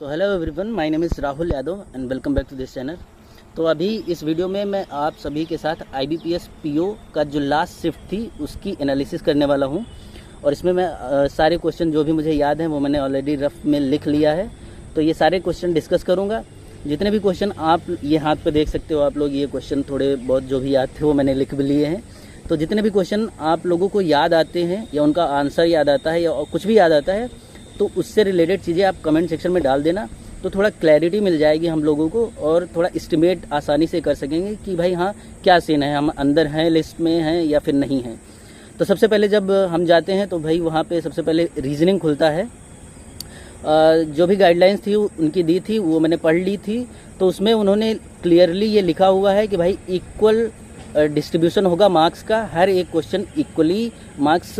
So hello everyone, my name is Rahul Yadav and welcome back to this channel. तो अभी इस video में मैं आप सभी के साथ IBPS PO का जो लास्ट शिफ्ट थी उसकी एनालिसिस करने वाला हूं। और इसमें मैं सारे क्वेश्चन जो भी मुझे याद हैं वो मैंने ऑलरेडी रफ में लिख लिया है। तो ये सारे क्वेश्चन डिस्कस करूँगा। जितने भी क्वेश्चन आप ये हाथ पे देख सकते हो आप लोग, ये क्वेश्चन थोड़े बहुत जो भी याद थे वो मैंने लिख भी लिए हैं। तो जितने भी क्वेश्चन आप लोगों को याद आते हैं या उनका आंसर याद आता है या कुछ भी याद आता है तो उससे रिलेटेड चीज़ें आप कमेंट सेक्शन में डाल देना, तो थोड़ा क्लैरिटी मिल जाएगी हम लोगों को और थोड़ा एस्टिमेट आसानी से कर सकेंगे कि भाई हाँ क्या सीन है, हम अंदर हैं, लिस्ट में हैं या फिर नहीं हैं। तो सबसे पहले जब हम जाते हैं तो भाई वहाँ पे सबसे पहले रीजनिंग खुलता है। जो भी गाइडलाइंस थी उनकी दी थी वो मैंने पढ़ ली थी। तो उसमें उन्होंने क्लियरली ये लिखा हुआ है कि भाई इक्वल डिस्ट्रीब्यूशन होगा मार्क्स का, हर एक क्वेश्चन इक्वली मार्क्स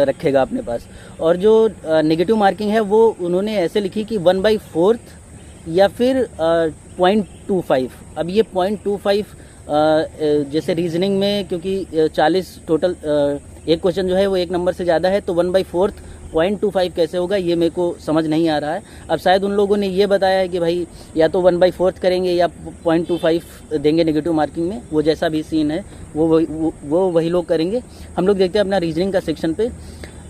रखेगा अपने पास। और जो नेगेटिव मार्किंग है वो उन्होंने ऐसे लिखी कि 1/4 या फिर 0.25। अब ये 0.25 जैसे रीजनिंग में क्योंकि 40 टोटल एक क्वेश्चन जो है वो एक नंबर से ज़्यादा है, तो 1/4 0.25 कैसे होगा ये मेरे को समझ नहीं आ रहा है। अब शायद उन लोगों ने ये बताया है कि भाई या तो 1/4 करेंगे या 0.25 देंगे नेगेटिव मार्किंग में, वो जैसा भी सीन है वो वही लोग करेंगे। हम लोग देखते हैं अपना रीजनिंग का सेक्शन पे।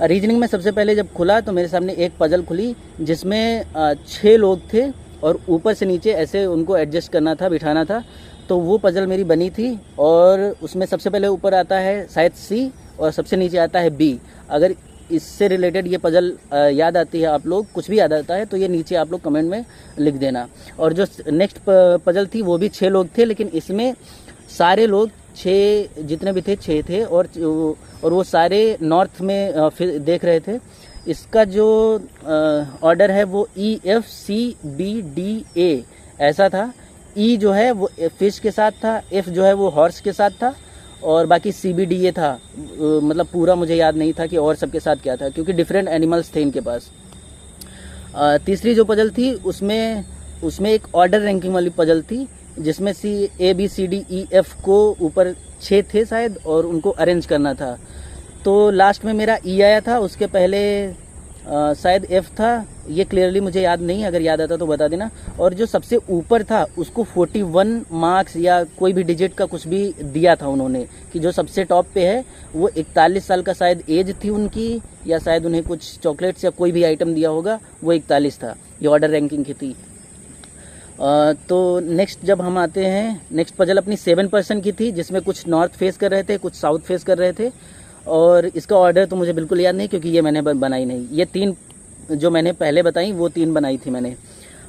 रीजनिंग में सबसे पहले जब खुला तो मेरे सामने एक पजल खुली जिसमें 6 लोग थे और ऊपर से नीचे ऐसे उनको एडजस्ट करना था, बिठाना था। तो वो पजल मेरी बनी थी और उसमें सबसे पहले ऊपर आता है शायद C और सबसे नीचे आता है B। अगर इससे रिलेटेड ये पजल याद आती है, आप लोग कुछ भी याद आता है तो ये नीचे आप लोग कमेंट में लिख देना। और जो नेक्स्ट पजल थी वो भी 6 लोग थे, लेकिन इसमें सारे लोग 6 जितने भी थे 6 थे और वो सारे नॉर्थ में देख रहे थे। इसका जो ऑर्डर है वो EFCBDA ऐसा था। E जो है वो फिश के साथ था, F जो है वो हॉर्स के साथ था और बाकी CBDA था। मतलब पूरा मुझे याद नहीं था कि और सबके साथ क्या था क्योंकि डिफरेंट एनिमल्स थे इनके पास। तीसरी जो पजल थी उसमें एक ऑर्डर रैंकिंग वाली पजल थी जिसमें ABCDEF को ऊपर 6 थे शायद और उनको अरेंज करना था। तो लास्ट में मेरा E आया था, उसके पहले शायद F था, ये क्लियरली मुझे याद नहीं, अगर याद आता तो बता देना। और जो सबसे ऊपर था उसको 41 मार्क्स या कोई भी डिजिट का कुछ भी दिया था उन्होंने कि जो सबसे टॉप पे है वो 41 साल का शायद एज थी उनकी, या शायद उन्हें कुछ चॉकलेट्स या कोई भी आइटम दिया होगा, वो 41 था। ये ऑर्डर रैंकिंग की थी। तो नेक्स्ट जब हम आते हैं, नेक्स्ट पजल अपनी 7% की थी जिसमें कुछ नॉर्थ फेस कर रहे थे, कुछ साउथ फेस कर रहे थे। और इसका ऑर्डर तो मुझे बिल्कुल याद नहीं क्योंकि ये मैंने बनाई नहीं। ये 3 जो मैंने पहले बताई वो 3 बनाई थी मैंने।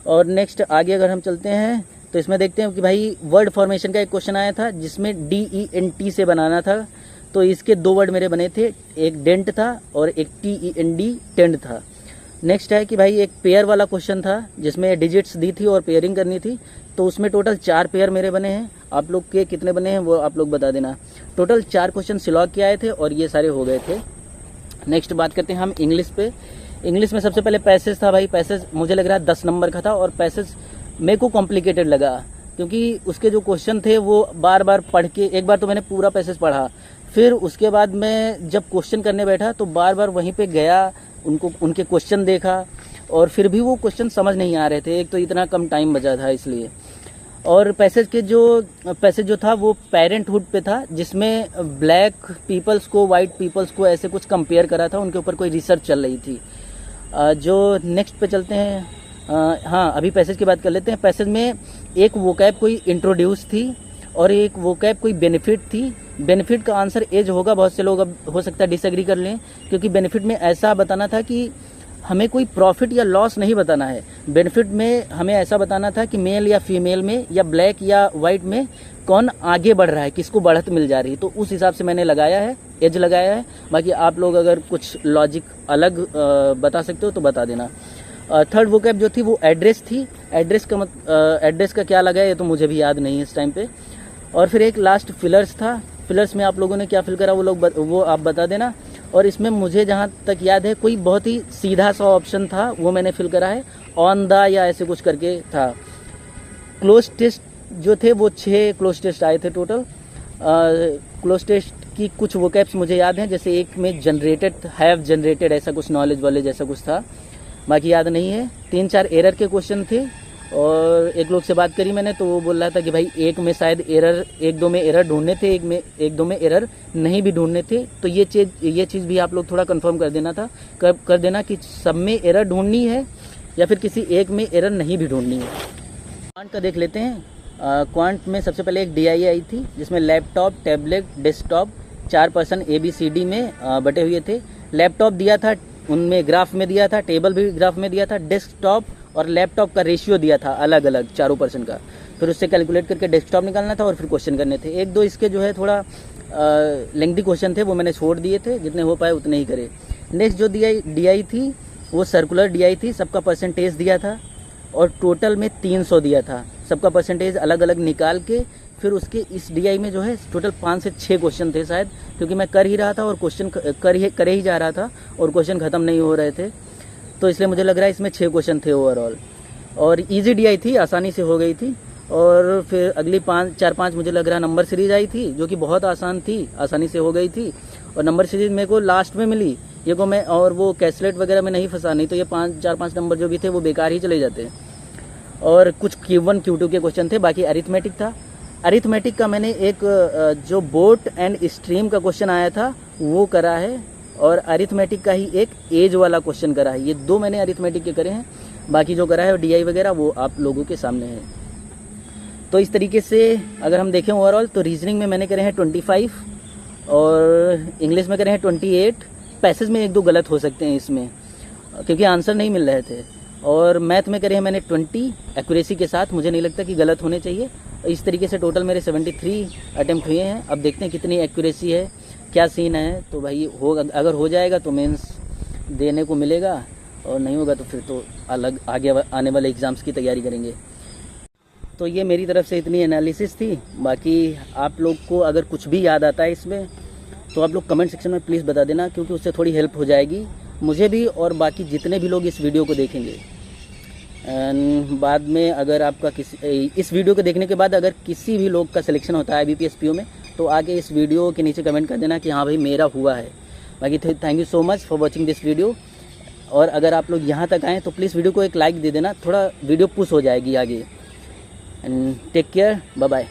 और नेक्स्ट आगे अगर हम चलते हैं तो इसमें देखते हैं कि भाई वर्ड फॉर्मेशन का एक क्वेश्चन आया था जिसमें DENT से बनाना था। तो इसके 2 वर्ड मेरे बने थे, एक डेंट था और एक TEND टेंड था। नेक्स्ट है कि भाई एक पेयर वाला क्वेश्चन था जिसमें डिजिट्स दी थी और पेयरिंग करनी थी। तो उसमें टोटल 4 पेयर मेरे बने हैं। आप लोग के कितने बने हैं वो आप लोग बता देना। टोटल 4 क्वेश्चन सिलॉग के आए थे और ये सारे हो गए थे। नेक्स्ट बात करते हैं हम इंग्लिश पे। इंग्लिश में सबसे पहले पैसेज था। भाई पैसेज मुझे लग रहा है 10 नंबर का था और पैसेज मेरे को कॉम्प्लिकेटेड लगा क्योंकि उसके जो क्वेश्चन थे वो बार बार पढ़ के, एक बार तो मैंने पूरा पैसेज पढ़ा, फिर उसके बाद मैं जब क्वेश्चन करने बैठा तो बार बार वहीं पे गया, उनके क्वेश्चन देखा और फिर भी वो क्वेश्चन समझ नहीं आ रहे थे। एक तो इतना कम टाइम बचा था इसलिए। और पैसेज जो था वो पेरेंटहुड पे था जिसमें ब्लैक पीपल्स को वाइट पीपल्स को ऐसे कुछ कंपेयर करा था, उनके ऊपर कोई रिसर्च चल रही थी। जो नेक्स्ट पे चलते हैं, हाँ अभी पैसेज की बात कर लेते हैं। पैसेज में एक वोकैब कोई इंट्रोड्यूस थी और एक वोकैब कोई बेनिफिट थी। बेनिफिट का आंसर एज होगा, बहुत से लोग अब हो सकता है डिसएग्री कर लें क्योंकि बेनिफिट में ऐसा बताना था कि हमें कोई प्रॉफिट या लॉस नहीं बताना है। बेनिफिट में हमें ऐसा बताना था कि मेल या फीमेल में या ब्लैक या वाइट में कौन आगे बढ़ रहा है, किसको बढ़त मिल जा रही है। तो उस हिसाब से मैंने लगाया है, एज लगाया है। बाकी आप लोग अगर कुछ लॉजिक अलग बता सकते हो तो बता देना। थर्ड वोकैब जो थी वो एड्रेस थी। एड्रेस का क्या लगा है ये तो मुझे भी याद नहीं है इस टाइम पे। और फिर एक लास्ट फिलर्स था। फिलर्स में आप लोगों ने क्या फिल करा वो आप बता देना। और इसमें मुझे जहाँ तक याद है कोई बहुत ही सीधा सा ऑप्शन था, वो मैंने फिल करा है, ऑन द या ऐसे कुछ करके था। क्लोज टेस्ट जो थे वो 6 क्लोज टेस्ट आए थे टोटल। क्लोज टेस्ट की कुछ वोकैब्स मुझे याद हैं, जैसे एक में जनरेटेड, हैव जनरेटेड, ऐसा कुछ नॉलेज वाले जैसा कुछ था। बाकी याद नहीं है। 3-4 एरर के क्वेश्चन थे और एक लोग से बात करी मैंने तो वो बोल रहा था कि भाई एक में शायद एरर, 1-2 में एरर ढूंढने थे, 1-2 में एरर नहीं भी ढूंढने थे। तो ये चीज़ भी आप लोग थोड़ा कंफर्म कर देना था, कर देना कि सब में एरर ढूंढनी है या फिर किसी एक में एरर नहीं भी ढूंढनी है। क्वांट का देख लेते हैं। क्वांट में सबसे पहले एक DI आई थी जिसमें laptop, tablet, desktop 4 person ABCD में बटे हुए थे। लैपटॉप दिया था, उनमें ग्राफ में दिया था, टेबल भी ग्राफ में दिया था, डेस्कटॉप और लैपटॉप का रेशियो दिया था अलग अलग 4% का। फिर उससे कैलकुलेट करके डेस्कटॉप निकालना था और फिर क्वेश्चन करने थे। 1-2 इसके जो है थोड़ा लेंथी क्वेश्चन थे, वो मैंने छोड़ दिए थे, जितने हो पाए उतने ही करे। नेक्स्ट जो DI थी वो सर्कुलर DI थी, सबका परसेंटेज दिया था और टोटल में 300 दिया था। सबका परसेंटेज अलग अलग निकाल के फिर उसके इस DI में जो है टोटल 5 से 6 क्वेश्चन थे शायद, क्योंकि मैं कर ही रहा था और क्वेश्चन करे ही जा रहा था और क्वेश्चन ख़त्म नहीं हो रहे थे, तो इसलिए मुझे लग रहा है इसमें 6 क्वेश्चन थे ओवरऑल। और इजी DI थी, आसानी से हो गई थी। और फिर अगली 4-5 मुझे लग रहा नंबर सीरीज आई थी जो कि बहुत आसान थी, आसानी से हो गई थी। और नंबर सीरीज मेरे को लास्ट में मिली, ये को मैं और वो कैसलेट वगैरह में नहीं फंसा, नहीं तो ये 4-5 नंबर जो भी थे वो बेकार ही चले जाते। और कुछ Q1 Q2 के क्वेश्चन थे, बाकी अरिथमेटिक था। अरिथमेटिक का मैंने एक जो बोट एंड स्ट्रीम का क्वेश्चन आया था वो करा है और अरिथमेटिक का ही एक एज वाला क्वेश्चन करा है। ये 2 मैंने अरिथमेटिक के करे हैं, बाकी जो करा है DI वगैरह वो आप लोगों के सामने है। तो इस तरीके से अगर हम देखें ओवरऑल तो रीजनिंग में मैंने करे हैं 25 और इंग्लिश में करे हैं 28। पैसेज में 1-2 गलत हो सकते हैं इसमें क्योंकि आंसर नहीं मिल रहे थे। और मैथ में करे हैं मैंने 20 एक्यूरेसी के साथ, मुझे नहीं लगता कि गलत होने चाहिए। इस तरीके से टोटल मेरे 73 अटेम्प्ट हुए हैं। अब देखते हैं कितनी एक्यूरेसी है, क्या सीन है। तो भाई अगर हो जाएगा तो मेंस देने को मिलेगा और नहीं होगा तो फिर तो अलग आगे आने वाले एग्ज़ाम्स की तैयारी करेंगे। तो ये मेरी तरफ से इतनी एनालिसिस थी। बाकी आप लोग को अगर कुछ भी याद आता है इसमें तो आप लोग कमेंट सेक्शन में प्लीज़ बता देना, क्योंकि उससे थोड़ी हेल्प हो जाएगी मुझे भी और बाकी जितने भी लोग इस वीडियो को देखेंगे। एंड बाद में अगर आपका इस वीडियो को देखने के बाद अगर किसी भी लोग का सिलेक्शन होता है IBPS PO में तो आगे इस वीडियो के नीचे कमेंट कर देना कि हाँ भाई मेरा हुआ है। बाकी thank you so much for watching this video. और अगर आप लोग यहाँ तक आएँ तो प्लीज़ वीडियो को एक लाइक दे देना, थोड़ा वीडियो पुश हो जाएगी आगे। And take care, bye bye.